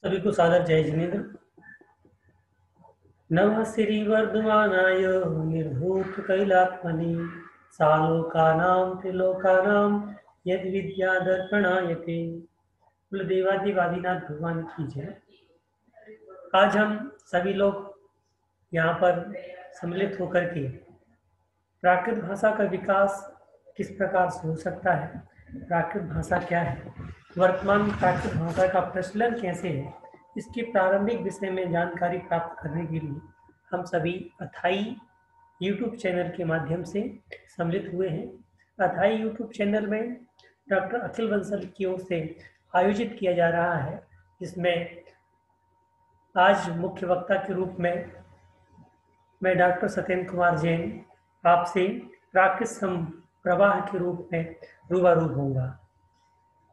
सभी को सादर जय जिनेन्द्र। नमः श्री वर्धमानाय निर्धूत कैलात्मनि सालोकानां त्रिलोकानां यद विद्या दर्पणायते। कुल देवादिवादिनाथ भगवान की जय। आज हम सभी लोग यहाँ पर सम्मिलित होकर के प्राकृत भाषा का विकास किस प्रकार से हो सकता है, प्राकृत भाषा क्या है, वर्तमान प्राकृत भाषा का प्रचलन कैसे है, इसके प्रारंभिक विषय में जानकारी प्राप्त करने के लिए हम सभी अथाई यूट्यूब चैनल के माध्यम से सम्मिलित हुए हैं। अथाई यूट्यूब चैनल में डॉक्टर अखिल बंसल की ओर से आयोजित किया जा रहा है, जिसमें आज मुख्य वक्ता के रूप में मैं डॉक्टर सत्येंद्र कुमार जैन आपसे प्राकृत प्रवाह के रूप में रूबरू होऊंगा।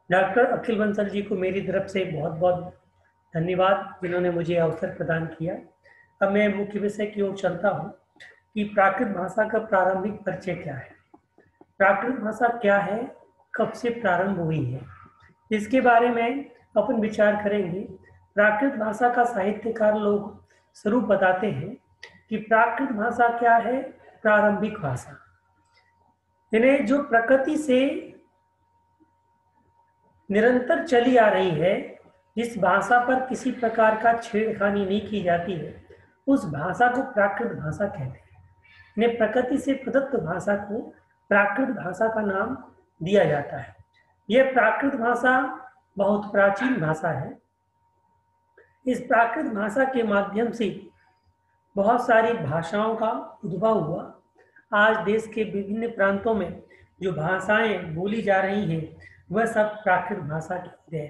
डॉक्टर अखिल बंसल जी को मेरी तरफ से बहुत बहुत धन्यवाद, जिन्होंने मुझे अवसर प्रदान किया। अब मैं मुख्य विषय की ओर चलता हूँ कि प्राकृत भाषा का प्रारंभिक परिचय क्या है, प्राकृत भाषा क्या है, कब से प्रारंभ हुई है, इसके बारे में अपन विचार करेंगे। प्राकृत भाषा का साहित्यकार लोग स्वरूप बताते हैं कि प्राकृत भाषा क्या है, प्रारंभिक भाषा यानी जो प्रकृति से निरंतर चली आ रही है, जिस भाषा पर किसी प्रकार का छेड़खानी नहीं की जाती है, उस भाषा को प्राकृत भाषा कहते हैं। यानी प्रकृति से प्रदत्त भाषा को प्राकृत भाषा का नाम दिया जाता है। यह प्राकृत भाषा बहुत प्राचीन भाषा है। इस प्राकृत भाषा के माध्यम से बहुत सारी भाषाओं का उद्भव हुआ। आज देश के विभिन्न प्रांतों में जो भाषाएं बोली जा रही हैं, वह सब प्राकृत भाषा की है।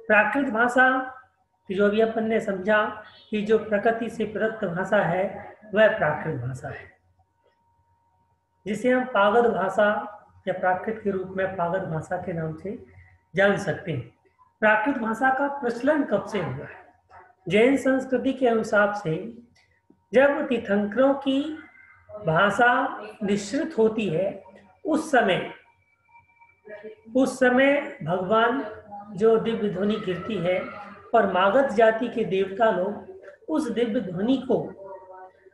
प्राकृत भाषा जो अभी अपन ने समझा कि जो प्रकृति से प्रदत्त भाषा है, वह प्राकृत भाषा है, जिसे हम पागद भाषा या प्राकृत के रूप में पागद भाषा के नाम से जान सकते हैं। प्राकृत भाषा का प्रचलन कब से हुआ है? जैन संस्कृति के अनुसार से जब तीर्थंकरों की भाषा निश्रित होती है, उस समय भगवान जो दिव्य ध्वनि गिरती है और मागध जाति के देवता लोग उस दिव्य ध्वनि को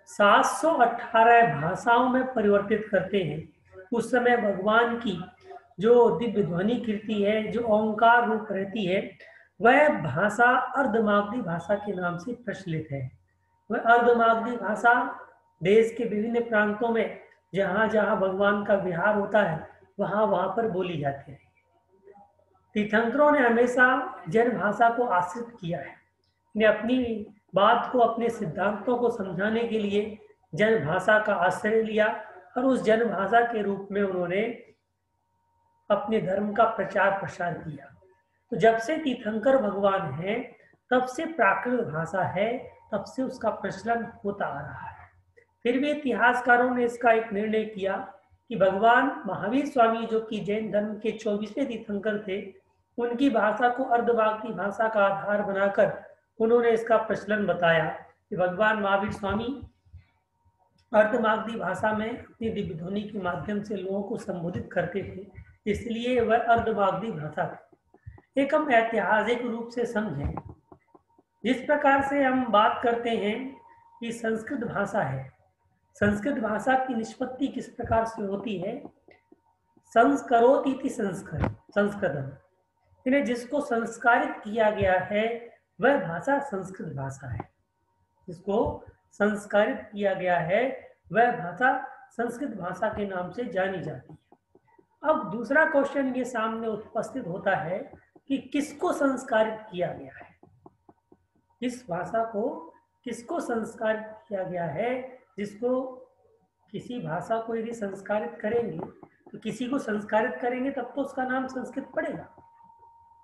718 भाषाओं में परिवर्तित करते हैं। उस समय भगवान की जो दिव्य ध्वनि कीर्ति है, जो ओंकार रूप रहती है, वह भाषा अर्धमागधी भाषा के नाम से प्रचलित है। वह अर्धमागधी भाषा देश के विभिन्न प्रांतों में जहाँ जहाँ भगवान का विहार होता है, वहाँ वहाँ पर बोली जाती है। तीर्थंकरों ने हमेशा जन भाषा को आश्रित किया है। ने अपनी बात को, अपने सिद्धांतों को समझाने के लिए जन भाषा का आश्रय लिया और उस जन भाषा के रूप में उन्होंने अपने धर्म का प्रचार प्रसार किया। तो जब से तीर्थंकर भगवान हैं, तब से प्राकृत भाषा है, तब से उसका प्रचलन होता आ रहा है। फिर भी इतिहासकारों ने इसका एक निर्णय किया कि भगवान महावीर स्वामी, जो कि जैन धर्म के 24वें तीर्थंकर थे, उनकी भाषा को अर्धमागधी भाषा का आधार बनाकर उन्होंने इसका प्रचलन बताया कि भगवान महावीर स्वामी अर्धमागधी भाषा में अपनी दिव्य ध्वनि के माध्यम से लोगों को संबोधित करते थे, इसलिए वह अर्धमागधी भाषा थी। एक हम ऐतिहासिक रूप से समझें, जिस प्रकार से हम बात करते हैं कि संस्कृत भाषा है, संस्कृत भाषा की निष्पत्ति किस प्रकार से होती है? संस्करोति संस्कृतम, यानी जिसको संस्कारित किया गया है वह भाषा संस्कृत भाषा है। जिसको संस्कारित किया गया है वह भाषा संस्कृत भाषा के नाम से जानी जाती है। अब दूसरा क्वेश्चन ये सामने उपस्थित होता है कि किसको संस्कारित किया गया है, इस भाषा को किसको संस्कारित किया गया है? जिसको किसी भाषा को यदि संस्कारित करेंगे तो किसी को संस्कारित करेंगे तब तो उसका नाम संस्कृत पड़ेगा।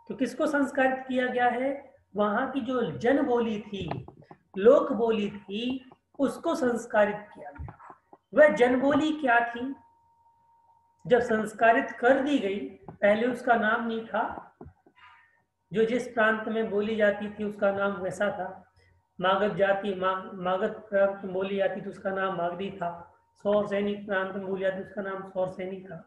तो किसको संस्कारित किया गया है? वहां की जो जन बोली थी, लोक बोली थी, उसको संस्कारित किया गया। वह जन बोली क्या थी? जब संस्कारित कर दी गई, पहले उसका नाम नहीं था, जो जिस प्रांत में बोली जाती थी उसका नाम वैसा था। मागध जाति मागध प्रांत में बोली जाती थी, उसका नाम मागधी था। सौर सैनिक प्रांत में बोली जाती उसका नाम सौर सैनिक था।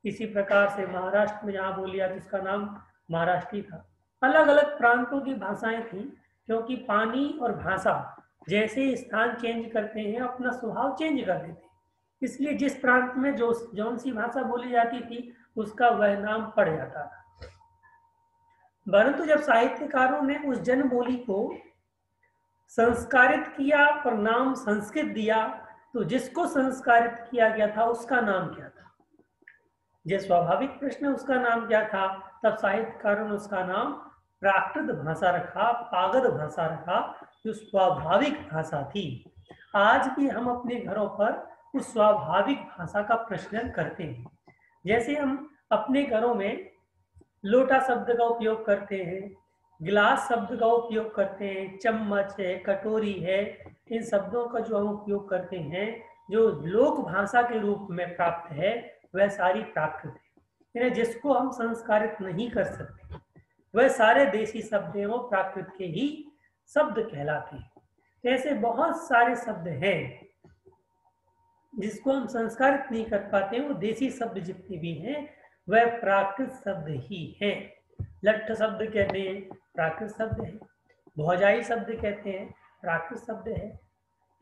इसी प्रकार से महाराष्ट्र में जहाँ बोली जाती उसका नाम महाराष्ट्री था। अलग अलग प्रांतों की भाषाएं थी, क्योंकि पानी और भाषा जैसे स्थान चेंज करते हैं अपना स्वभाव चेंज कर देते हैं। इसलिए जिस प्रांत में जो जौन सी भाषा बोली जाती थी उसका वह नाम पड़ जाता था। परंतु जब साहित्यकारों ने उस जन बोली को संस्कारित किया और नाम संस्कृत दिया, तो जिसको संस्कारित किया गया था उसका नाम क्या था? जो स्वाभाविक प्रश्न उसका नाम क्या था? तब साहित्यकारों ने उसका नाम प्राकृत भाषा रखा, पागद भाषा रखा, जो स्वाभाविक भाषा थी। आज भी हम अपने घरों पर उस स्वाभाविक भाषा का प्रचलन करते हैं। जैसे हम अपने घरों में लोटा शब्द का उपयोग करते हैं, गिलास शब्द का उपयोग करते हैं, चम्मच है, कटोरी है, इन शब्दों का जो हम उपयोग करते हैं, जो लोक भाषा के रूप में प्राप्त है, वह सारी प्राकृत है। यानी जिसको हम संस्कारित नहीं कर सकते, वह सारे देसी शब्द हैं, वो प्राकृत के ही शब्द कहलाते हैं। ऐसे बहुत सारे शब्द हैं जिसको हम संस्कारित नहीं कर पाते, वो देसी शब्द जितने भी हैं वह प्राकृत शब्द ही हैं। लट्ठ शब्द कहते हैं, प्राकृत शब्द है। भौजाई शब्द कहते हैं, प्राकृत शब्द है।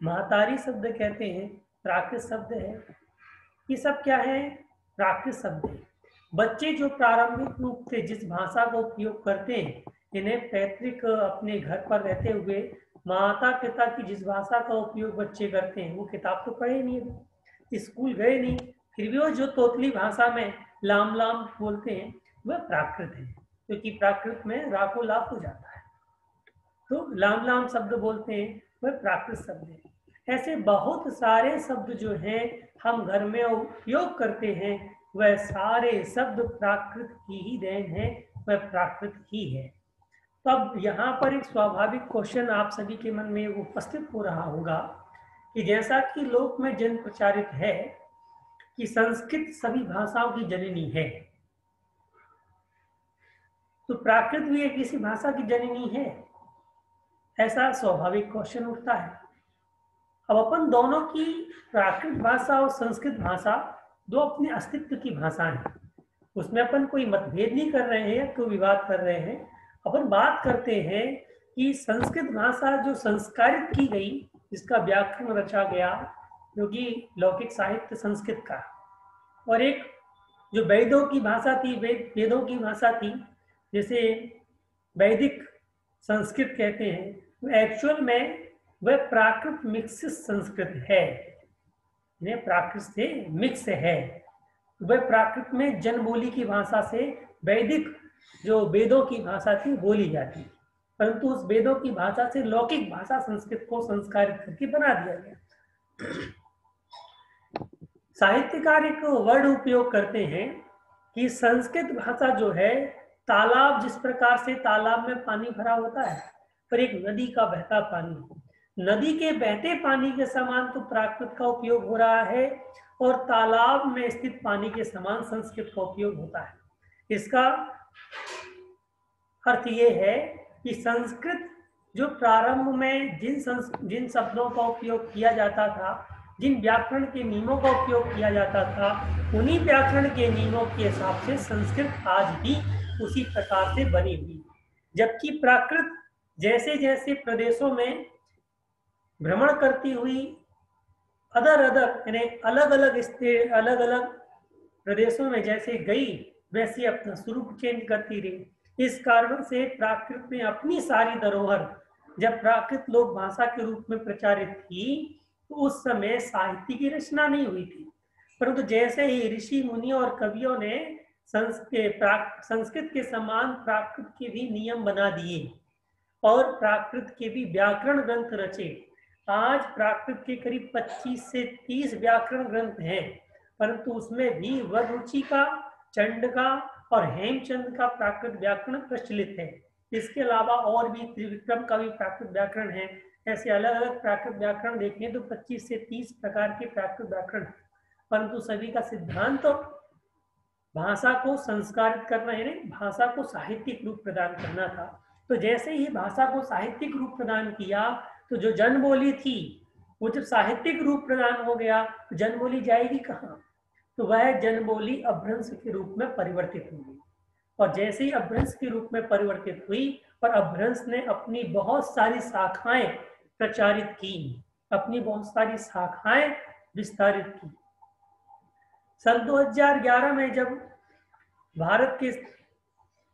महतारी शब्द कहते हैं, प्राकृत शब्द है। ये सब क्या है? प्राकृत शब्द है। बच्चे जो प्रारंभिक रूप से जिस भाषा का उपयोग करते हैं, इन्हें पैतृक अपने घर पर रहते हुए माता पिता की जिस भाषा का उपयोग बच्चे करते हैं, वो किताब तो पढ़े नहीं, स्कूल गए नहीं, फिर भी वो जो तोतली भाषा में लाम लाम बोलते हैं वह प्राकृत है, क्योंकि प्राकृत में राको लाप हो जाता है, तो लाम लाम शब्द बोलते हैं, वह प्राकृत शब्द है। ऐसे बहुत सारे शब्द जो हैं हम घर में उपयोग करते हैं, वह सारे शब्द प्राकृत की ही देन है, वह प्राकृत ही है। तो अब यहाँ पर एक स्वाभाविक क्वेश्चन आप सभी के मन में उपस्थित हो रहा होगा कि जैसा कि लोक में जन प्रचारित है कि संस्कृत सभी भाषाओं की जननी है, तो प्राकृत भी एक किसी भाषा की जननी है? ऐसा स्वाभाविक क्वेश्चन उठता है। अब अपन दोनों की प्राकृत भाषा और संस्कृत भाषा दो अपने अस्तित्व की भाषा है, उसमें अपन कोई मतभेद नहीं कर रहे हैं, कोई विवाद कर रहे हैं। अपन बात करते हैं कि संस्कृत भाषा जो संस्कारित की गई, जिसका व्याकरण रचा गया, जो कि लौकिक साहित्य संस्कृत का, और एक जो वेदों की भाषा थी, वेदों की भाषा थी, जैसे वैदिक संस्कृत कहते हैं, तो एक्चुअल में वह प्राकृत मिक्स संस्कृत है, प्राकृत से मिक्स है। वह प्राकृत में जनबोली की भाषा से वैदिक जो वेदों की भाषा थी बोली जाती, परंतु उस वेदों की भाषा से लौकिक भाषा संस्कृत को संस्कारित करके बना दिया गया। साहित्यकार एक वर्ड उपयोग करते हैं कि संस्कृत भाषा जो है, तालाब जिस प्रकार से तालाब में पानी भरा होता है, पर एक नदी का बहता पानी, नदी के बहते पानी के समान तो प्राकृत का उपयोग हो रहा है, और तालाब में स्थित पानी के समान संस्कृत का उपयोग होता है। इसका अर्थ ये है कि संस्कृत जो प्रारंभ में जिन शब्दों का उपयोग किया जाता था, जिन व्याकरण के नियमों का उपयोग किया जाता था, उन्हीं व्याकरण के नियमों के हिसाब से संस्कृत आज भी उसी प्रकार से बनी हुई। जबकि प्राकृत जैसे जैसे प्रदेशों में भ्रमण करती हुई यानी अलग अलग प्रदेशों में जैसे गई, वैसे अपना स्वरूप चेंज करती रही। इस कारण से प्राकृत में अपनी सारी धरोहर, जब प्राकृत लोक भाषा के रूप में प्रचारित थी, तो उस समय साहित्य की रचना नहीं हुई थी, परंतु जैसे ही ऋषि मुनि और कवियों ने संस्कृत के समान प्राकृत के भी नियम बना दिए और प्राकृत के भी व्याकरण ग्रंथ रचे। आज प्राकृत के करीब 25 से 30 व्याकरण ग्रंथ हैं, परंतु उसमें भी वररुचि का, चंड का और हेमचंद का प्राकृत व्याकरण प्रचलित है। इसके अलावा और भी त्रिविक्रम का भी प्राकृत व्याकरण है। ऐसे अलग अलग प्राकृत व्याकरण देखें तो 25 से 30 प्रकार के प्राकृत व्याकरण, परंतु सभी का सिद्धांत तो भाषा को संस्कारित करना, यानी भाषा को साहित्यिक रूप प्रदान करना था। तो जैसे ही भाषा को साहित्यिक रूप प्रदान किया, तो जो जनबोली थी वो जब साहित्यिक रूप प्रदान हो गया, तो जनबोली जाएगी कहाँ? तो वह जनबोली अपभ्रंश के रूप में परिवर्तित होगी। और जैसे ही अपभ्रंश के रूप में परिवर्तित हुई और अपभ्रंश ने अपनी बहुत सारी शाखाएं प्रचारित की, अपनी बहुत सारी शाखाएं विस्तारित की। सन 2011 में जब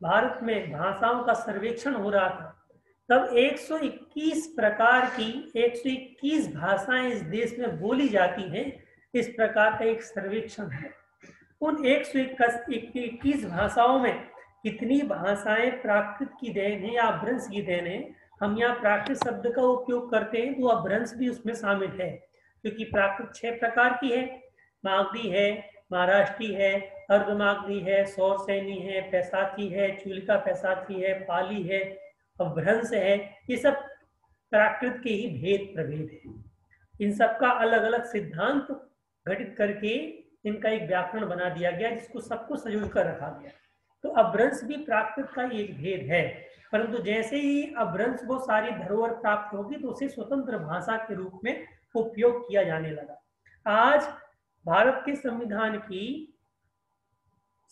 भारत में भाषाओं का सर्वेक्षण हो रहा था, तब 121 प्रकार की 121 भाषाएं इस देश में बोली जाती हैं, इस प्रकार का एक सर्वेक्षण है। उन 121 भाषाओं में कितनी भाषाएं प्राकृत की देन है या अपभ्रंश की देन है? हम यहाँ प्राकृत शब्द का उपयोग करते हैं तो अपभ्रंश भी उसमें शामिल है, क्योंकि प्राकृत 6 प्रकार की है। मागधी है, महाराष्ट्री है, अर्धमागधी है, सौरसैनी है, पैसाथी है, चूलिका पैसाथी है, पाली है, अपभ्रंश है। ये सब प्राकृत के ही भेद प्रभेद है। इन सबका अलग अलग सिद्धांत घटित करके इनका एक व्याकरण बना दिया गया, जिसको सबको संयोज कर रखा गया। तो अपभ्रंश भी प्राकृत का एक भेद है, परंतु जैसे ही अपभ्रंश को सारी धरोहर प्राप्त होगी तो उसे स्वतंत्र भाषा के रूप में उपयोग किया जाने लगा। आज भारत के संविधान की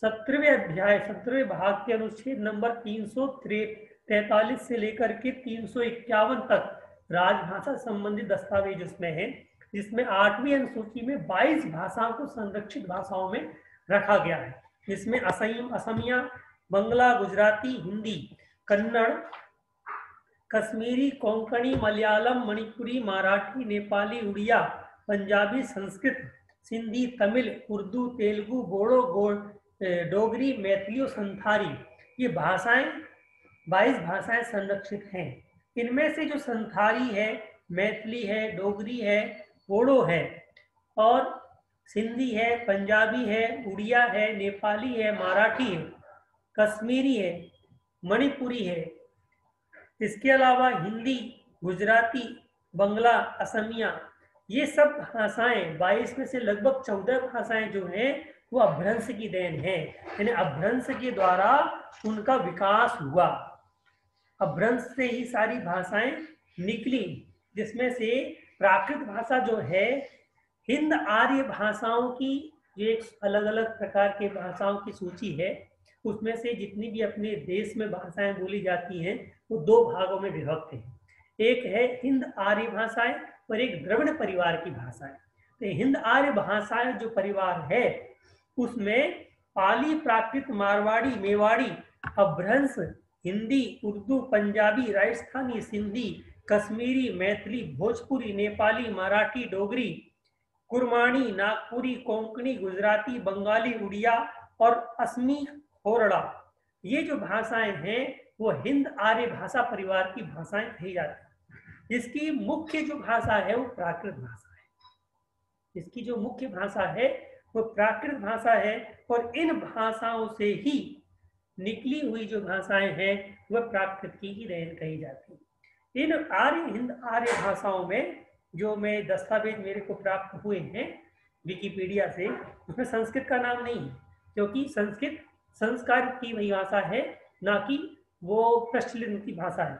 17वें अध्याय 17वें भाग के अनुच्छेद नंबर 343 से लेकर के 351 तक राजभाषा संबंधी दस्तावेज उसमें है, जिसमें 8वीं अनुसूची में 22 भाषाओं को संरक्षित भाषाओं में रखा गया है। जिसमें असमिया, बंगला, गुजराती, हिंदी, कन्नड़, कश्मीरी, कोंकणी, मलयालम, मणिपुरी, मराठी, नेपाली, उड़िया, पंजाबी, संस्कृत, सिंधी, तमिल, उर्दू, तेलुगु, बोडो, डोगरी, मैथिली और संथाली, ये भाषाएं 22 भाषाएं संरक्षित हैं। इनमें से जो संथाली है, मैथिली है, डोगरी है, बोडो है और सिंधी है, पंजाबी है, उड़िया है, नेपाली है, मराठी है, कश्मीरी है, मणिपुरी है, इसके अलावा हिंदी, गुजराती, बंगला, असमिया, ये सब भाषाएं 22 में से लगभग 14 भाषाएं जो हैं वो अपभ्रंश की देन है। यानी अपभ्रंश के द्वारा उनका विकास हुआ, अपभ्रंश से ही सारी भाषाएं निकली, जिसमें से प्राकृत भाषा जो है हिंद आर्य भाषाओं की एक अलग अलग प्रकार के भाषाओं की सूची है। उसमें से जितनी भी अपने देश में भाषाएं बोली जाती हैं वो 2 भागों में विभक्त है। एक है हिंद आर्य भाषाएं और एक द्रविड़ परिवार की भाषाएं। तो हिंद आर्य भाषाएं जो परिवार है उसमें पाली, प्राकृत, मारवाड़ी, मेवाड़ी, अपभ्रंश, हिंदी, उर्दू, पंजाबी, राजस्थानी, सिंधी, कश्मीरी, मैथिली, भोजपुरी, नेपाली, मराठी, डोगरी, कुरमानी, नागपुरी, कोंकणी, गुजराती, बंगाली, उड़िया और असमी होरड़ा, ये जो भाषाएं हैं वो हिंद आर्य भाषा परिवार की भाषाएं कही जाती हैं। इसकी मुख्य जो भाषा है वो प्राकृत भाषा है। इसकी जो मुख्य भाषा है वो प्राकृत भाषा है और इन भाषाओं से ही निकली हुई जो भाषाएं हैं वह प्राकृत की ही देन कही जाती है। इन हिंद आर्य भाषाओं में जो मैं दस्तावेज मेरे को प्राप्त हुए हैं विकिपीडिया से, उसमें संस्कृत का नाम नहीं है, क्योंकि संस्कृत संस्कार की वही भाषा है, ना कि वो प्रचलित की भाषा है।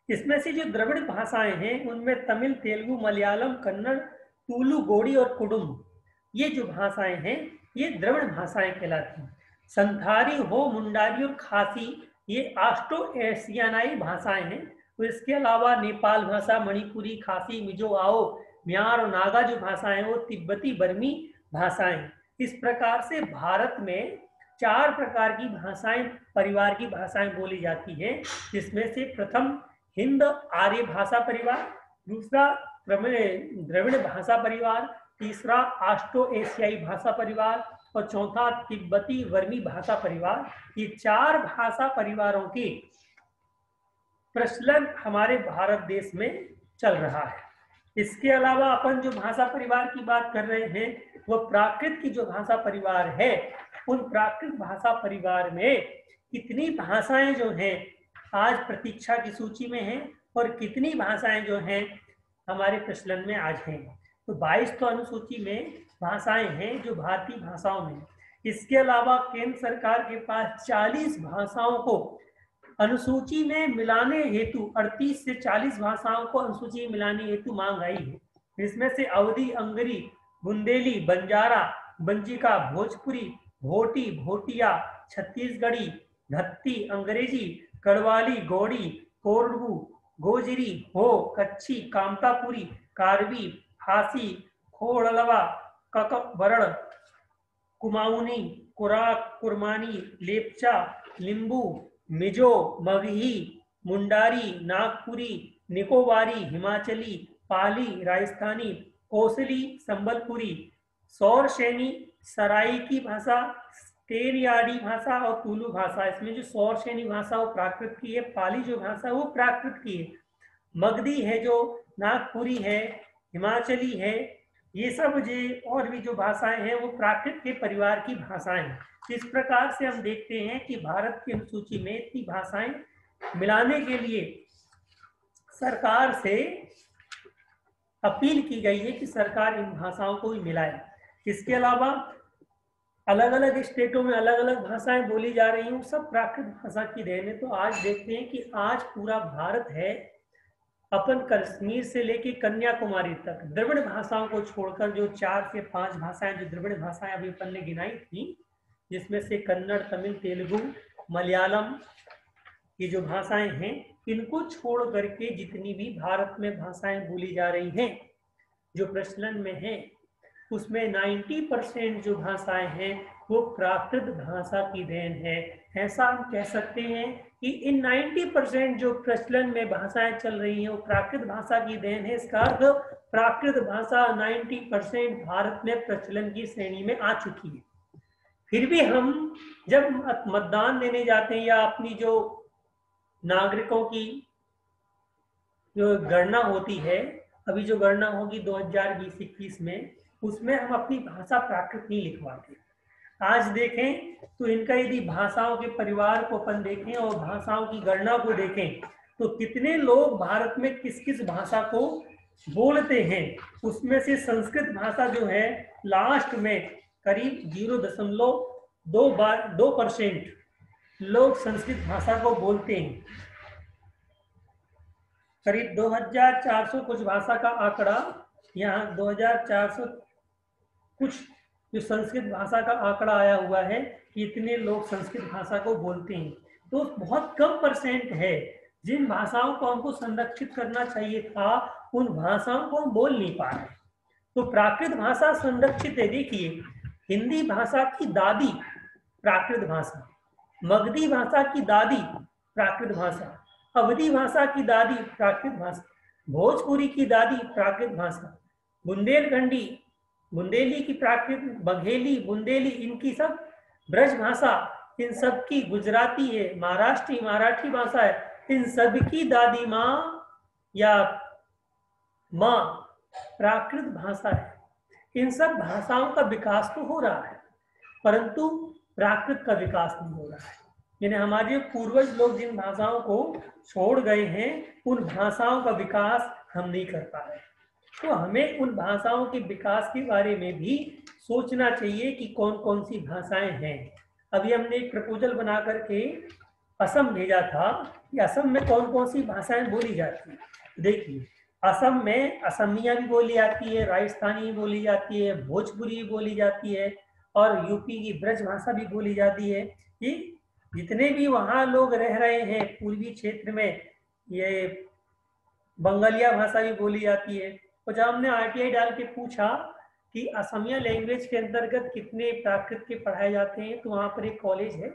इसमें से जो द्रविड़ भाषाएं हैं उनमें तमिल, तेलुगु, मलयालम, कन्नड़, तुलु, गोड़ी और कुडुम, ये जो भाषाएं हैं ये द्रविड़ भाषाएं कहलाती हैं। संथाली, हो, मुंडारी और खासी ये ऑस्ट्रो एशियानाई भाषाएं हैं। तो इसके अलावा नेपाल भाषा, मणिपुरी, खासी, मिजो, आओ, म्यार और नागा जो भाषाएं वो तिब्बती बर्मी भाषाएं। इस प्रकार से भारत में 4 प्रकार की भाषाएं परिवार की भाषाएं बोली जाती हैं, जिसमें से प्रथम हिंद आर्य भाषा परिवार, दूसरा द्रविड़ भाषा परिवार, तीसरा ऑस्ट्रो एशियाई भाषा परिवार और चौथा तिब्बती वर्मी भाषा परिवार। ये 4 भाषा परिवारों की प्रचलन हमारे भारत देश में चल रहा है। इसके अलावा अपन जो भाषा परिवार की बात कर रहे हैं वो प्राकृत की जो भाषा परिवार है, उन प्राकृत भाषा परिवार में कितनी भाषाएं जो हैं आज प्रतीक्षा की सूची में हैं और कितनी भाषाएं जो हैं हमारे प्रचलन में आज हैं। तो 22 तो अनुसूची में भाषाएं हैं जो भारतीय भाषाओं में। इसके अलावा केंद्र सरकार के पास 40 भाषाओं को अनुसूची में मिलाने हेतु 38 से 40 भाषाओं को अनुसूची में मिलाने हेतु मांग आई है। इसमें से अवधी, अंगरी, बुंदेली, बंजारा, बंजिका, भोजपुरी, भोटी, भोटिया, छत्तीसगढ़ी, धत्ती, अंग्रेजी, गढ़वाली, गौड़ी, कोरडू, गोजरी, हो, कच्छी, कामतापुरी, कारबी, फांसी, खोड़लवा, ककबरड़, कुमाऊनी, कुराक, कुरमानी, लेपचा, लिंबू, मिजो, मगही, मुंडारी, नागपुरी, निकोबारी, हिमाचली, पाली, राजस्थानी, कोसली, संबलपुरी, सौर सैनी, सराइकी भाषा, तेरियाड़ी भाषा और तुलु भाषा। इसमें जो सौर सैनी भाषा वो प्राकृत की है, पाली जो भाषा वो प्राकृत की है, मगधी है जो नागपुरी है, हिमाचली है, ये सब जो और भी जो भाषाएं हैं वो प्राकृत के परिवार की भाषाएं हैं। इस प्रकार से हम देखते हैं कि भारत की अनुसूची में इतनी भाषाएं मिलाने के लिए सरकार से अपील की गई है कि सरकार इन भाषाओं को भी मिलाए। इसके अलावा अलग अलग स्टेटों में अलग अलग भाषाएं बोली जा रही हैं, सब प्राकृत भाषा की देन है। तो आज देखते हैं कि आज पूरा भारत है, अपन कश्मीर से लेके कन्याकुमारी तक द्रविड़ भाषाओं को छोड़कर जो 4 से 5 भाषाएं जो द्रविड़ भाषाएं अभी अपन ने गिनाई थी, जिसमें से कन्नड़, तमिल, तेलुगु, मलयालम, ये जो भाषाएं हैं, इनको छोड़ करके जितनी भी भारत में भाषाएं बोली जा रही हैं जो प्रचलन में हैं, उसमें 90% जो भाषाएं हैं वो प्राकृत भाषा की देन है। ऐसा हम कह सकते हैं कि इन 90% जो प्रचलन में भाषाएं चल रही हैं वो प्राकृत भाषा की देन है। इसका अर्थ प्राकृत भाषा 90% भारत में प्रचलन की श्रेणी में आ चुकी है। फिर भी हम जब मतदान देने जाते हैं या अपनी जो नागरिकों की जो गणना होती है, अभी जो गणना होगी 2020-21 में, उसमें हम अपनी भाषा प्राकृत नहीं लिखवाते। आज देखें तो इनका यदि भाषाओं के परिवार को अपन देखें और भाषाओं की गणना को देखें तो कितने लोग भारत में किस किस भाषा को बोलते हैं, उसमें से संस्कृत भाषा जो है लास्ट में करीब 0.2% लोग संस्कृत भाषा को बोलते हैं। करीब 2400 कुछ भाषा का आंकड़ा, यहाँ 2400 कुछ जो संस्कृत भाषा का आंकड़ा आया हुआ है कि इतने लोग संस्कृत भाषा को बोलते हैं। तो बहुत कम परसेंट है। जिन भाषाओं को हमको संरक्षित करना चाहिए था उन भाषाओं को हम बोल नहीं पा रहे। तो प्राकृत भाषा संरक्षित है। देखिए, हिंदी भाषा की दादी प्राकृत भाषा, मगधी भाषा की दादी प्राकृत भाषा, अवधी भाषा की दादी प्राकृत भाषा, भोजपुरी की दादी प्राकृत भाषा, बुंदेलखंडी, बुंदेली की प्राकृत, बघेली, बुंदेली, इनकी सब ब्रज भाषा, इन सब की गुजराती है, महाराष्ट्री, मराठी भाषा है, इन सब की दादी माँ या माँ प्राकृत भाषा है। इन सब भाषाओं का विकास तो हो रहा है परंतु प्राकृत का विकास नहीं हो रहा है। यानी हमारे पूर्वज लोग जिन भाषाओं को छोड़ गए हैं उन भाषाओं का विकास हम नहीं कर पा रहे। तो हमें उन भाषाओं के विकास के बारे में भी सोचना चाहिए कि कौन कौन सी भाषाएं हैं। अभी हमने एक प्रपोजल बना करके असम भेजा था कि असम में कौन कौन सी भाषाएं बोली जाती हैं। देखिए, असम में असमिया भी बोली जाती है, राजस्थानी भी बोली जाती है, भोजपुरी भी बोली जाती है और यूपी की ब्रज भाषा भी बोली जाती है। ये जितने भी वहाँ लोग रह रहे हैं पूर्वी क्षेत्र में, ये बंगालिया भाषा भी बोली जाती है। और जब हमने RTI डाल के पूछा कि असमिया लैंग्वेज के अंतर्गत कितने प्राकृत के पढ़ाए जाते हैं, तो वहाँ पर एक कॉलेज है,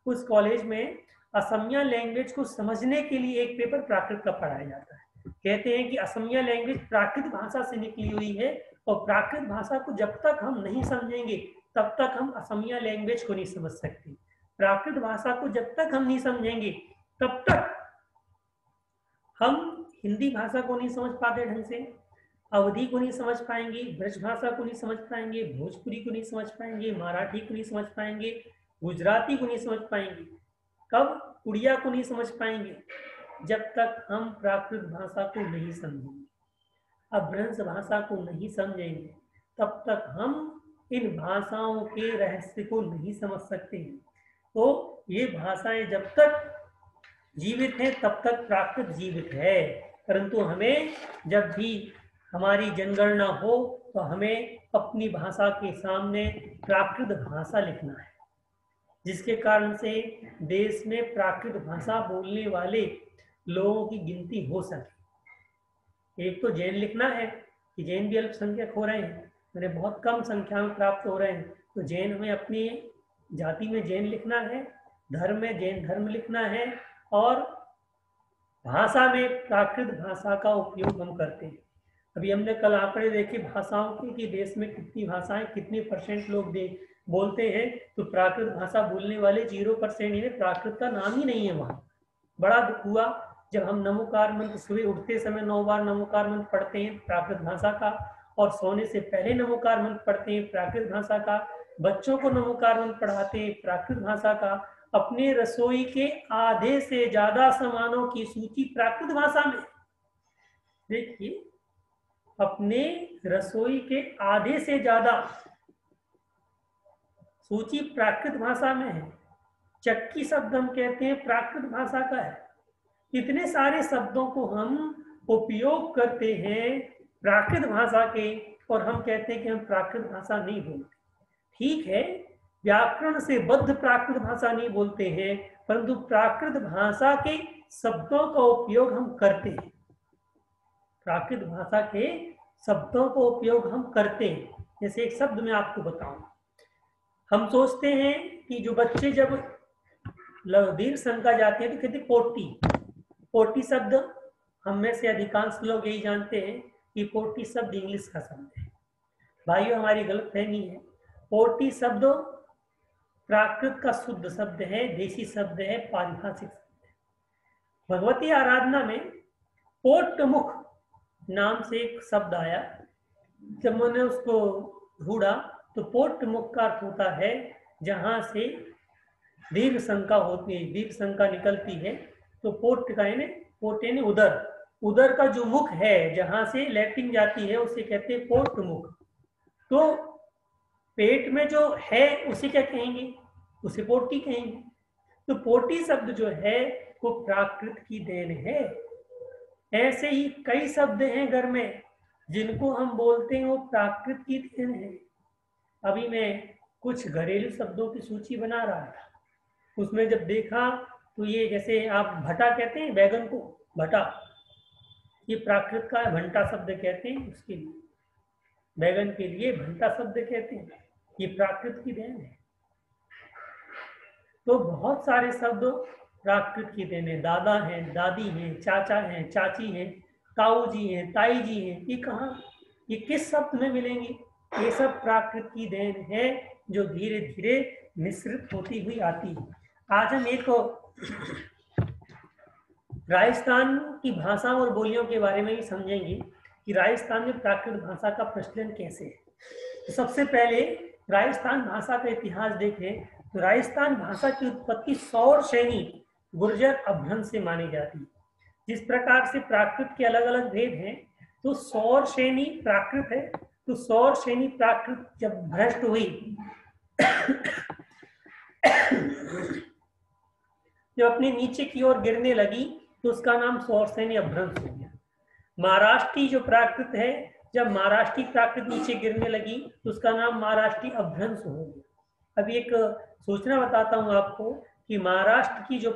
उस कॉलेज में असमिया लैंग्वेज को समझने के लिए एक पेपर प्राकृत का पढ़ाया जाता है। कहते हैं कि असमिया लैंग्वेज प्राकृत भाषा से निकली हुई है और प्राकृत भाषा को जब तक हम नहीं समझेंगे तब तक हम असमिया लैंग्वेज को नहीं समझ सकते। प्राकृत भाषा को जब तक हम नहीं समझेंगे तब तक हम हिंदी भाषा को नहीं समझ पाते ढंग से, अवधी को नहीं समझ पाएंगे, ब्रज भाषा को नहीं समझ पाएंगे, भोजपुरी को नहीं समझ पाएंगे, मराठी को नहीं समझ पाएंगे, गुजराती को नहीं समझ पाएंगे, कब उड़िया को नहीं समझ पाएंगे जब तक हम प्राकृत भाषा को नहीं समझेंगे, अपभ्रंश भाषा को नहीं समझेंगे, तब तक हम इन भाषाओं के रहस्य को नहीं समझ सकते हैं। तो ये भाषाएं जब तक जीवित हैं तब तक प्राकृत जीवित है, परंतु हमें जब भी हमारी जनगणना हो तो हमें अपनी भाषा के सामने प्राकृत भाषा लिखना है, जिसके कारण से देश में प्राकृत भाषा बोलने वाले लोगों की गिनती हो सके। एक तो जैन लिखना है कि जैन भी अल्पसंख्यक हो रहे हैं, मैंने बहुत कम संख्या में प्राप्त हो रहे हैं, तो जैन हमें अपनी जाति में जैन लिखना है, धर्म में जैन धर्म लिखना है, और भाषा में प्राकृत भाषा का उपयोग हम करते हैं। अभी हमने कल आंकड़े देखे भाषाओं के कि देश में कितनी भाषाएं, कितने % लोग बोलते हैं, तो प्राकृत भाषा बोलने वाले 0% ही, प्राकृत का नाम ही नहीं है वहाँ। बड़ा दुख हुआ जब हम नमोकार मंत्र सुबह उठते समय 9 बार नमोकार मंत्र पढ़ते हैं प्राकृत भाषा का, और सोने से पहले नमोकार मंत्र पढ़ते हैं प्राकृत भाषा का, बच्चों को नमोकार मंत्र पढ़ाते हैं प्राकृत भाषा का। अपने रसोई के आधे से ज्यादा सामानों की सूची प्राकृत भाषा में, देखिए अपने रसोई के आधे से ज्यादा सूची प्राकृत भाषा में है। चक्की शब्द हम कहते हैं प्राकृत भाषा का है। इतने सारे शब्दों को हम उपयोग करते हैं प्राकृत भाषा के, और हम कहते हैं कि हम प्राकृत भाषा नहीं बोलते। ठीक है, व्याकरण से बद्ध प्राकृत भाषा नहीं बोलते हैं, परंतु प्राकृत भाषा के शब्दों का उपयोग हम करते हैं। प्राकृत भाषा के शब्दों का उपयोग हम करते हैं। जैसे एक शब्द मैं आपको बताऊं, हम सोचते हैं कि जो बच्चे जब दीर्घ संख्या जाते हैं तो कहते पोटी। पोटी शब्द हम में से अधिकांश लोग यही जानते हैं कि पोटी शब्द इंग्लिश का शब्द है। भाइयों, हमारी गलतफहमी है। पोटी शब्द प्राकृत का शुद्ध शब्द है, देसी शब्द है, पारिभाषिक शब्द है। भगवती आराधना में पोटमुख नाम से एक शब्द आया। जब मैंने उसको ढूंढा तो पोटमुख का अर्थ होता है जहां से दीर्घ संख्या होती है, दीर्घ संख्या निकलती है। तो पोट का यानी पोट यानी उदर, उदर का जो मुख है जहां से लैट्रिन जाती है उसे कहते हैं पोटमुख। तो पेट में जो है उसे क्या कहेंगे? उसे पोटी कहेंगे। तो पोटी शब्द जो है वो प्राकृत की देन है। ऐसे ही कई शब्द हैं घर में जिनको हम बोलते हैं वो प्राकृत की देन है। अभी मैं कुछ घरेलू शब्दों की सूची बना रहा था, उसमें जब देखा तो ये जैसे आप भटा कहते हैं बैगन को, भटा, ये प्राकृत का भंटा शब्द कहते हैं उसके लिए, बैगन के लिए भंटा शब्द कहते हैं, ये प्राकृत की देन है। तो बहुत सारे शब्द प्राकृत की देन है। दादा हैं, दादी हैं, चाचा हैं, चाची हैं, ताऊ जी हैं, ताई जी हैं, ये कहाँ, ये किस शब्द में मिलेंगे? ये सब प्राकृत की देन है जो धीरे धीरे मिश्रित होती हुई आती है। आज हम एक राजस्थान की भाषा और बोलियों के बारे में भी समझेंगे कि राजस्थान में प्राकृत भाषा का प्रचलन कैसे है। तो सबसे पहले राजस्थान भाषा का इतिहास देखें तो राजस्थान भाषा की उत्पत्ति सौर श्रेणी गुर्जर अपभ्रंश से मानी जाती है। जिस प्रकार से प्राकृत के अलग अलग भेद हैं, तो सौर श्रेणी प्राकृत है, तो सौर श्रेणी प्राकृत जब भ्रष्ट हुई जब अपने नीचे की ओर गिरने लगी तो उसका नाम सौर श्रेणी अपभ्रंश हो गया। महाराष्ट्री जो प्राकृत है, जब महाराष्ट्री प्राकृत नीचे गिरने लगी तो उसका नाम महाराष्ट्री अपभ्रंश हो गया। अब एक सूचना बताता हूँ आपको कि महाराष्ट्र की जो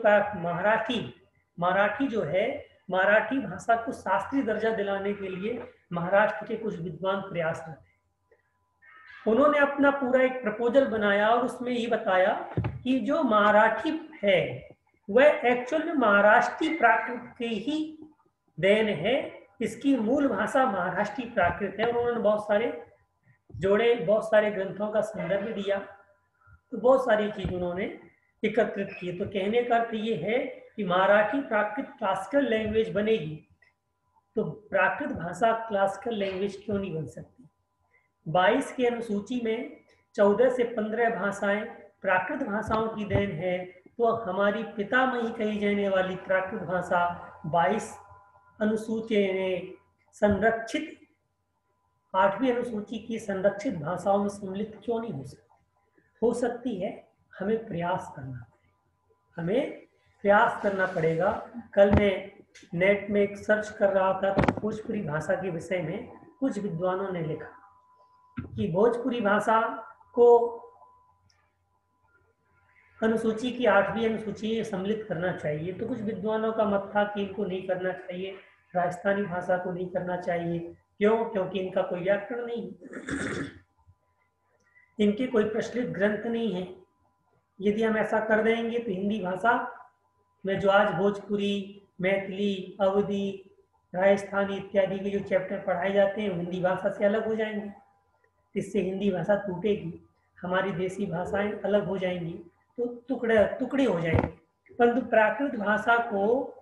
मराठी जो है, मराठी भाषा को शास्त्रीय दर्जा दिलाने के लिए महाराष्ट्र के कुछ विद्वान प्रयासरत हैं। उन्होंने अपना पूरा एक प्रपोजल बनाया और उसमें ये बताया कि जो मराठी है वह एक्चुअल में महाराष्ट्री प्राकृत के ही देन है, इसकी मूल भाषा महाराष्ट्री प्राकृत है। और उन्होंने बहुत सारे जोड़े, बहुत सारे ग्रंथों का संदर्भ दिया, तो बहुत सारी चीज उन्होंने एकत्रित की। तो कहने का अर्थ ये है कि मराठी प्राकृत क्लासिकल लैंग्वेज बनेगी तो प्राकृत भाषा क्लासिकल लैंग्वेज क्यों नहीं बन सकती? 22 की अनुसूची में 14 से 15 भाषाएं प्राकृत भाषाओं की देन है, तो हमारी पितामही कही जाने वाली प्राकृत भाषा 22 अनुसूची में संरक्षित 8वीं अनुसूची की संरक्षित भाषाओं में सम्मिलित क्यों नहीं हो सकती? हो सकती है, हमें प्रयास करना पड़ेगा। कल मैं नेट में एक सर्च कर रहा था तो भोजपुरी भाषा के विषय में कुछ विद्वानों ने लिखा कि भोजपुरी भाषा को अनुसूची की 8वीं अनुसूची में सम्मिलित करना चाहिए। तो कुछ विद्वानों का मत था कि इनको नहीं करना चाहिए, राजस्थानी भाषा को नहीं करना चाहिए। क्यों? क्योंकि इनका कोई व्याकरण नहीं, इनके कोई प्रचलित ग्रंथ नहीं है। यदि हम ऐसा कर देंगे तो हिंदी भाषा में जो आज भोजपुरी, मैथिली, अवधी, राजस्थानी इत्यादि के जो चैप्टर पढ़ाए जाते हैं, हिंदी भाषा से अलग हो जाएंगे। इससे हिंदी भाषा टूटेगी, हमारी देसी भाषाएं अलग हो जाएंगी, तो टुकड़े टुकड़े हो जाएंगे। परंतु प्राकृत भाषा को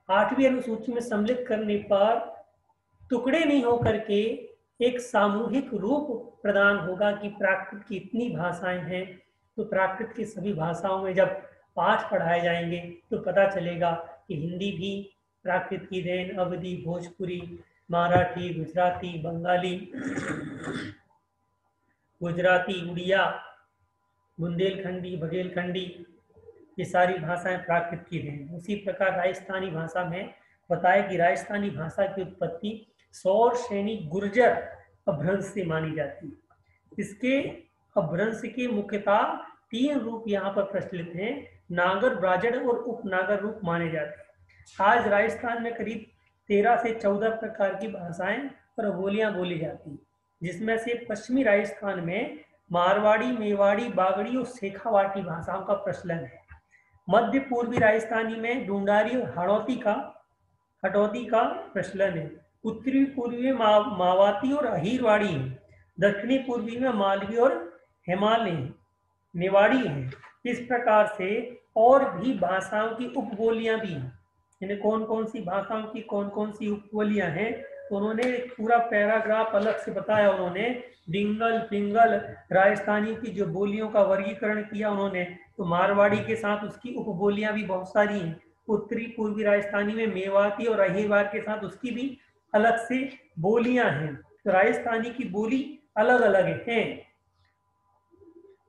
8वीं अनुसूची में सम्मिलित करने पर टुकड़े नहीं होकर के एक सामूहिक रूप प्रदान होगा कि प्राकृत की इतनी भाषाएं हैं, तो प्राकृत की सभी भाषाओं में जब पाठ पढ़ाए जाएंगे तो पता चलेगा कि हिंदी भी प्राकृत की देन, अवधी, भोजपुरी, मराठी, गुजराती, बंगाली, उड़िया, बुंदेलखंडी, बघेलखंडी, ये सारी भाषाएं प्राकृत की देन। उसी प्रकार राजस्थानी भाषा में बताया कि राजस्थानी भाषा की उत्पत्ति सौर श्रेणी गुर्जर अपभ्रंश से मानी जाती है। इसके अपभ्रंश के मुख्यतः 3 रूप यहाँ पर प्रचलित हैं, नागर, ब्राजड़ और उपनागर रूप माने जाते हैं। आज राजस्थान में करीब 13 से 14 प्रकार की भाषाएं और बोलियां बोली जाती हैं, जिसमें से पश्चिमी राजस्थान में मारवाड़ी, मेवाड़ी, बागड़ी और शेखावाटी भाषाओं का प्रचलन है। मध्य पूर्वी राजस्थानी में ढूंढारी और हटौती का प्रचलन है। उत्तरी पूर्वी में मावाती और अहीरवाड़ी है। दक्षिणी पूर्वी में मालवी और हिमालय मेवाड़ी है। इस प्रकार से और भी भाषाओं की उपबोलियां भी हैं। इन्हें कौन कौन सी भाषाओं की कौन कौन सी उपबोलियां हैं, तो उन्होंने पूरा पैराग्राफ अलग से बताया। उन्होंने डिंगल, पिंगल, राजस्थानी की जो बोलियों का वर्गीकरण किया उन्होंने, तो मारवाड़ी के साथ उसकी उपबोलियां भी बहुत सारी हैं। उत्तरी पूर्वी राजस्थानी में मेवाती और अहीरवार के साथ उसकी भी अलग से बोलियां हैं। तो राजस्थानी की बोली अलग अलग है।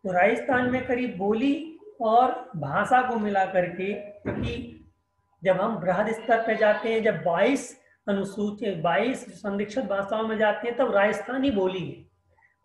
तो राजस्थान में करीब बोली और भाषा को मिला करके, क्योंकि जब हम बृहद स्तर पर जाते हैं, जब 22 संरक्षित भाषाओं में जाते हैं, तब राजस्थानी बोली है।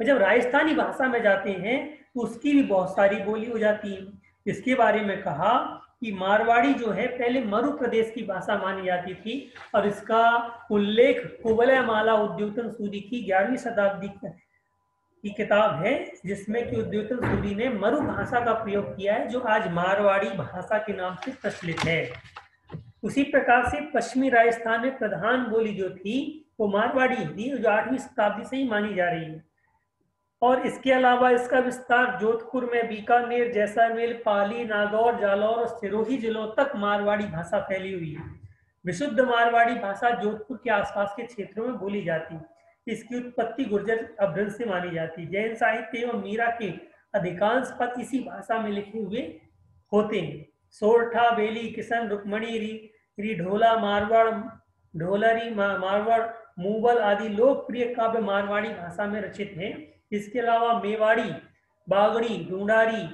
और जब राजस्थानी भाषा में जाते हैं तो उसकी भी बहुत सारी बोली हो जाती है। इसके बारे में कहा कि मारवाड़ी जो है पहले मरु प्रदेश की भाषा मानी जाती थी, और इसका उल्लेख कुवलयमाला उद्योतन सूरी की 11वीं शताब्दी की किताब है, जिसमें कि उद्योतन सूरी ने मरु भाषा का प्रयोग किया है, जो आज मारवाड़ी भाषा के नाम से प्रचलित है। उसी प्रकार से पश्चिमी राजस्थान में प्रधान बोली जो थी वो मारवाड़ी हिंदी, जो 8वीं शताब्दी से ही मानी जा रही है। और इसके अलावा इसका विस्तार जोधपुर में बीकानेर, जैसलमेर, पाली, नागौर, जालौर और सिरोही जिलों तक मारवाड़ी भाषा फैली हुई है। विशुद्ध मारवाड़ी भाषा जोधपुर के आसपास के क्षेत्रों में बोली जाती है। इसकी उत्पत्ति गुर्जर अपभ्रंश से मानी जाती है। जैन साहित्य एवं मीरा के अधिकांश पद इसी भाषा में लिखे हुए होते हैं। सोरठा, बेली, किशन, रुक्मणी, ढोला, मारवाड़, ढोलरी, मारवाड़, मुगल आदि लोकप्रिय काव्य मारवाड़ी भाषा में रचित हैं। इसके अलावा मेवाड़ी, बागड़ी, ढूंढारी,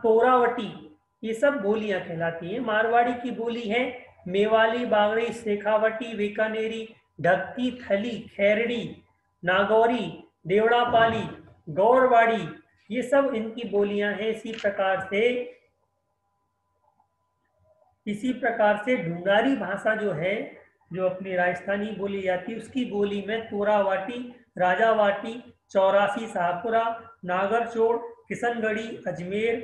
तोरावटी, ये सब बोलियां कहलाती हैं। मारवाड़ी की बोली है मेवाली, बागड़ी, शेखावटी, बीकानेरी, ढक्की, थली, खैरड़ी, नागौरी, देवड़ापाली, गौरवाड़ी, ये सब इनकी बोलियां हैं। इसी प्रकार से ढूंढारी भाषा जो है, जो अपनी राजस्थानी बोली जाती है, उसकी बोली में तोरावाटी, राजावाटी, चौरासी, शाहपुरा, नागरचोड़, किशनगढ़ी, अजमेर,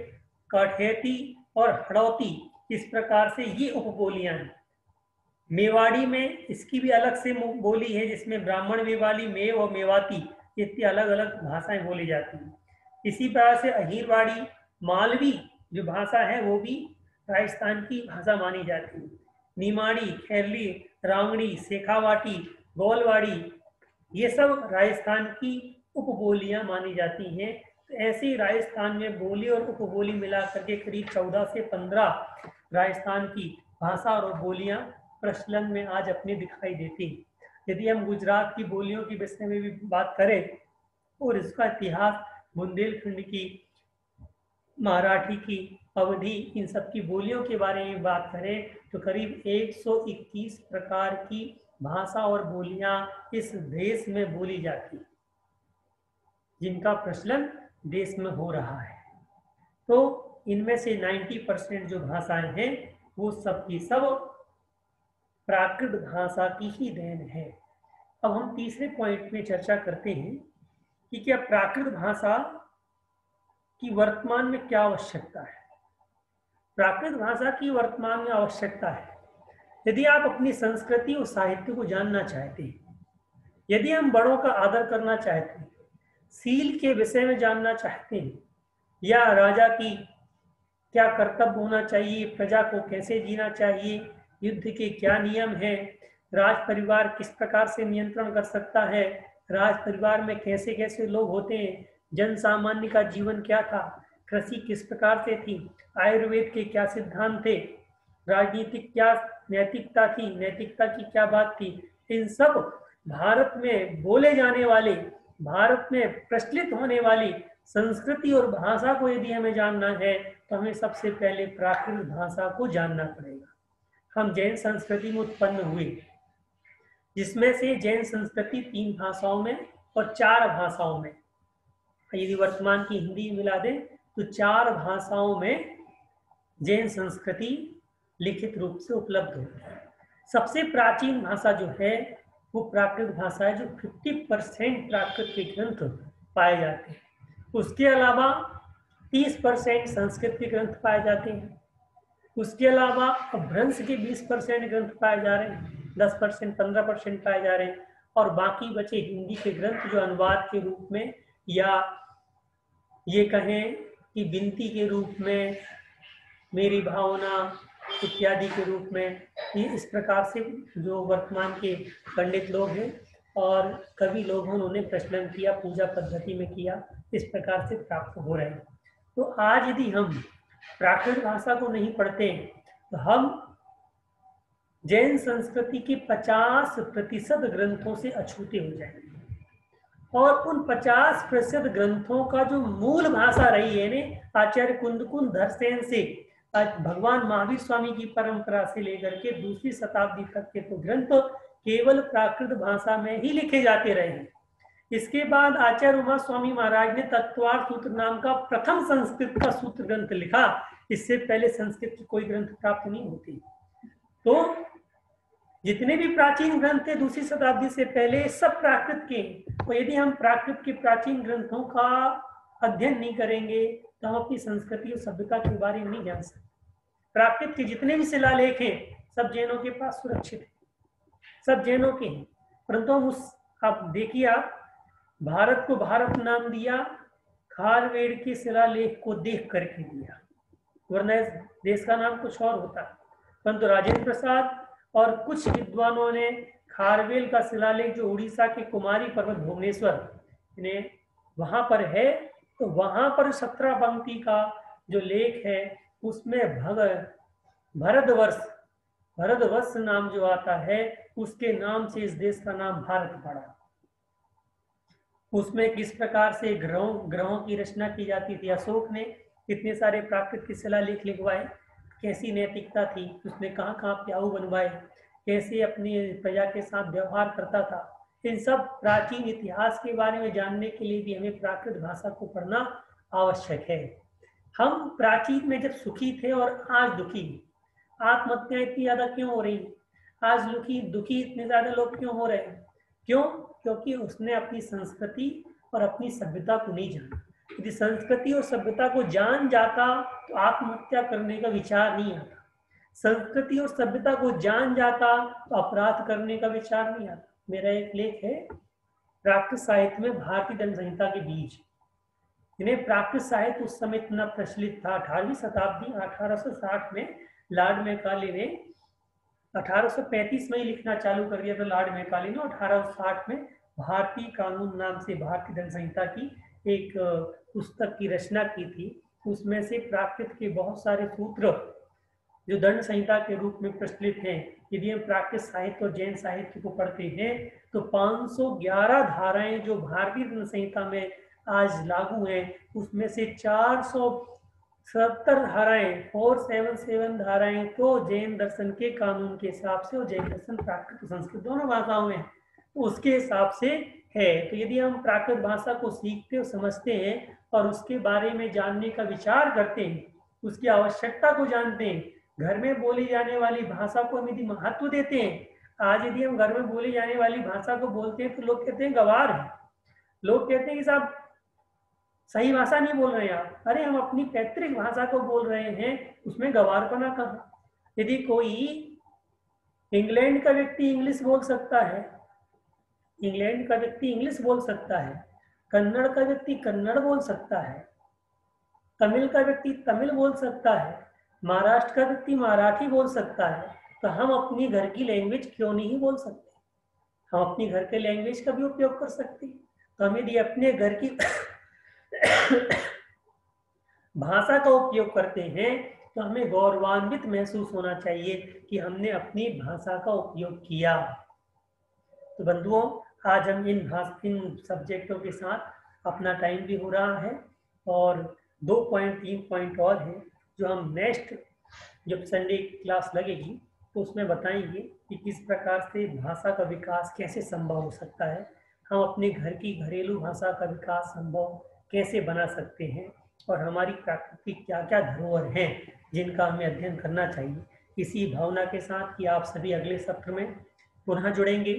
काठेती और हड़ौती, इस प्रकार से ये उपबोलियां हैं। मेवाड़ी में इसकी भी अलग से बोली है, जिसमें ब्राह्मण मेवाली, मेव और मेवाती, इतनी अलग अलग भाषाएं बोली जाती हैं। इसी प्रकार से अहीरवाड़ी, मालवी जो भाषा है वो भी राजस्थान की भाषा मानी जाती है। निमाड़ी, खैरली, रांगड़ी, शेखावाटी, गोलवाड़ी, ये सब राजस्थान की उपबोलियां मानी जाती हैं। तो ऐसे ही राजस्थान में बोली और उपबोली मिलाकर के करीब 14 से 15 राजस्थान की भाषा और बोलियां प्रचलन में आज अपनी दिखाई देती हैं। यदि हम गुजरात की बोलियों के विषय में भी बात करें और इसका इतिहास, बुंदेलखंड की, मराठी की, अवधी, इन सब की बोलियों के बारे में बात करें तो करीब 121 प्रकार की भाषा और बोलियां इस देश में बोली जाती, जिनका प्रचलन देश में हो रहा है। तो इनमें से 90% जो भाषाएं हैं वो सब की सब प्राकृत भाषा की ही देन है। अब हम तीसरे पॉइंट में चर्चा करते हैं कि क्या प्राकृत भाषा की वर्तमान में क्या आवश्यकता है। प्राकृत भाषा की वर्तमान में आवश्यकता है, यदि आप अपनी संस्कृति और साहित्य को जानना चाहते हैं, यदि हम बड़ों का आदर करना चाहते हैं, सील के विषय में जानना चाहते हैं, या राजा की क्या कर्तव्य होना चाहिए, प्रजा को कैसे जीना चाहिए, युद्ध के क्या नियम हैं, राज परिवार किस प्रकार से नियंत्रण कर सकता है, राज परिवार में कैसे कैसे लोग होते हैं, जन सामान्य का जीवन क्या था, कृषि किस प्रकार से थी, आयुर्वेद के क्या सिद्धांत थे, राजनीतिक क्या नैतिकता थी, नैतिकता की क्या बात थी, इन सब भारत में बोले जाने वाले, भारत में प्रचलित होने वाली संस्कृति और भाषा को यदि हमें जानना है तो हमें सबसे पहले प्राकृत भाषा को जानना पड़ेगा। हम जैन संस्कृति में उत्पन्न हुए, जिसमें से जैन संस्कृति 3 भाषाओं में और 4 भाषाओं में, यदि वर्तमान की हिंदी मिला दें तो 4 भाषाओं में जैन संस्कृति लिखित रूप से उपलब्ध होती है। सबसे प्राचीन भाषा जो है वो प्राकृत भाषा है, जो 50% प्राकृत के ग्रंथ पाए जाते हैं। उसके अलावा 30% संस्कृत के ग्रंथ पाए जाते हैं। उसके अलावा अपभ्रंश के 20% ग्रंथ पाए जा रहे हैं, 10% 15% पाए जा रहे हैं, और बाकी बचे हिंदी के ग्रंथ जो अनुवाद के रूप में या ये कहें कि विनती के रूप में, मेरी भावना इत्यादि के रूप में, ये इस प्रकार से जो वर्तमान के पंडित लोग हैं और कवि लोग हैं उन्होंने प्रचलन किया, पूजा पद्धति में किया, इस प्रकार से प्राप्त हो रहे हैं। तो आज यदि हम प्राकृत भाषा को नहीं पढ़ते तो हम जैन संस्कृति के 50% ग्रंथों से अछूते हो जाएंगे, और उन 50% ग्रंथों का जो मूल भाषा रही है ना, आचार्य कुंदकुन धरसेन से भगवान महावीर स्वामी की परंपरा से लेकर के दूसरी शताब्दी तक के तो ग्रंथ केवल प्राकृत भाषा में ही लिखे जाते रहे हैं। इसके बाद आचार्य उमा स्वामी महाराज ने तत्वार्थ सूत्र नाम का प्रथम संस्कृत का सूत्र ग्रंथ लिखा। इससे पहले संस्कृत की कोई ग्रंथ प्राप्त नहीं होती। तो जितने भी प्राचीन ग्रंथ थे दूसरी शताब्दी से पहले सब प्राकृत के, तो यदि हम प्राकृत के प्राचीन ग्रंथों का अध्ययन नहीं करेंगे तो हम अपनी संस्कृति और सभ्यता के बारे में नहीं जान सकते। प्राकृत के जितने भी शिलालेख हैं सब जैनों के पास सुरक्षित है, सब जैनों के हैं, परंतु हम उस, आप देखिए, आप भारत को भारत नाम दिया खारवेड़ के शिलालेख को देख करके दिया, वरना इस देश का नाम कुछ और होता। परंतु राजेंद्र प्रसाद और कुछ विद्वानों ने खारवेल का शिलालेख जो उड़ीसा के कुमारी पर्वत भुवनेश्वर वहां पर है, तो वहां पर 17 पंक्ति का जो लेख है उसमें भरतवर्ष नाम जो आता है उसके नाम से इस देश का नाम भारत पड़ा। उसमें किस प्रकार से ग्रहों की रचना की जाती थी, अशोक ने कितने सारे प्राकृत के शिलालेख लिखवाए, कैसी नैतिकता थी, उसने कहाँ कहाँ प्याऊ बनवाए, कैसे अपनी प्रजा के साथ व्यवहार करता था, इन सब प्राचीन इतिहास के बारे में जानने के लिए भी हमें प्राकृत भाषा को पढ़ना आवश्यक है। हम प्राचीन में जब सुखी थे और आज दुखी, आत्महत्या इतनी ज्यादा क्यों हो रही, आज दुखी इतने ज्यादा लोग क्यों हो रहे हैं, क्यों? क्योंकि उसने अपनी संस्कृति और अपनी सभ्यता को नहीं जाना। यदि संस्कृति और सभ्यता को जान जाता तो आत्महत्या करने का विचार नहीं आता, संस्कृति और सभ्यता को जान जाता तो अपराध करने का विचार नहीं आता। मेरा एक लेख है प्राकृत साहित्य में भारतीय दंड संहिता के बीज। इन्हें प्राकृत साहित्य उस समय इतना प्रचलित था, 18वीं शताब्दी 1860 में लॉर्ड मैकाले ने 1835 में ही लिखना चालू कर दिया था। लॉर्ड मैकाले ने 1860 में भारतीय कानून नाम से भारतीय दंड संहिता की एक पुस्तक की रचना की थी। उसमें से प्राकृत के बहुत सारे सूत्र जो दंड संहिता के रूप में प्रचलित हैं, यदि हम प्राकृत साहित्य और जैन साहित्य को पढ़ते हैं तो 511 धाराएं जो भारतीय दंड संहिता में आज लागू हैं, उसमें से 400 77 धाराएं 477 धाराएं तो जैन दर्शन के कानून के हिसाब से, और जैन दर्शन प्राकृत संस्कृत दोनों भाषाओं में तो उसके हिसाब से है। तो यदि हम प्राकृत भाषा को सीखते और समझते हैं और उसके बारे में जानने का विचार करते हैं, उसकी आवश्यकता को जानते हैं, घर में बोली जाने वाली भाषा को हम यदि महत्व देते हैं, आज यदि हम घर में बोली जाने वाली भाषा को बोलते हैं तो लोग कहते हैं गवार है, लोग कहते हैं कि साहब सही भाषा नहीं बोल रहे हैं आप। अरे हम अपनी पैतृक भाषा को बोल रहे हैं, उसमें गवारपना कहाँ। यदि कोई इंग्लैंड का व्यक्ति इंग्लिश बोल सकता है, इंग्लैंड का व्यक्ति इंग्लिश बोल सकता है, कन्नड़ का व्यक्ति कन्नड़ बोल सकता है, तमिल का व्यक्ति तमिल बोल सकता है, महाराष्ट्र का व्यक्ति मराठी बोल सकता है, तो हम अपनी घर की लैंग्वेज क्यों नहीं बोल सकते। हम अपनी घर के लैंग्वेज का भी उपयोग कर सकते हैं। तो हम यदि अपने घर की भाषा का उपयोग करते हैं तो हमें गौरवान्वित महसूस होना चाहिए कि हमने अपनी भाषा का उपयोग किया। तो बंधुओं, आज हम इन सब्जेक्टों के साथ अपना टाइम भी हो रहा है, और 2.3 पॉइंट और है जो हम नेक्स्ट जब संडे क्लास लगेगी तो उसमें बताएंगे कि किस प्रकार से भाषा का विकास कैसे संभव हो सकता है, हम अपने घर की घरेलू भाषा का विकास संभव कैसे बना सकते हैं, और हमारी प्राकृतिक क्या क्या धरोहर हैं जिनका हमें अध्ययन करना चाहिए। इसी भावना के साथ कि आप सभी अगले सत्र में पुनः जुड़ेंगे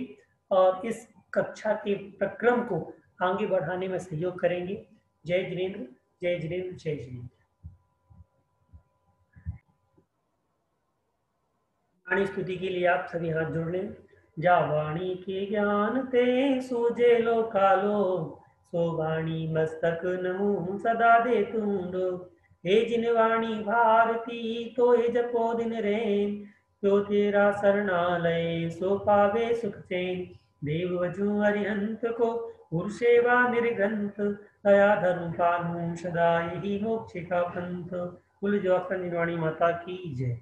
और इस कक्षा के प्रक्रम को आगे बढ़ाने में सहयोग करेंगे। जय जिनेन्द्र, जय जिनेन्द्र, जय जिनेन्द्र। वाणी स्तुति के लिए आप सभी हाथ जोड़ लें। जा वाणी के ज्ञान ते सूझे लो कालो, सो वाणी मस्तक नमो सदा दे तुम। हे जिन वाणी भारती तो हे जपो दिन रे, तो तेरा शरणालय सो पावे सुख चैन। देव वजू अरिहंत को गुरु सेवा निर्ग्रंथ, दया धर्म पालू सदा यही मोक्ष का पंथ। कुल जो वाणी माता की जय।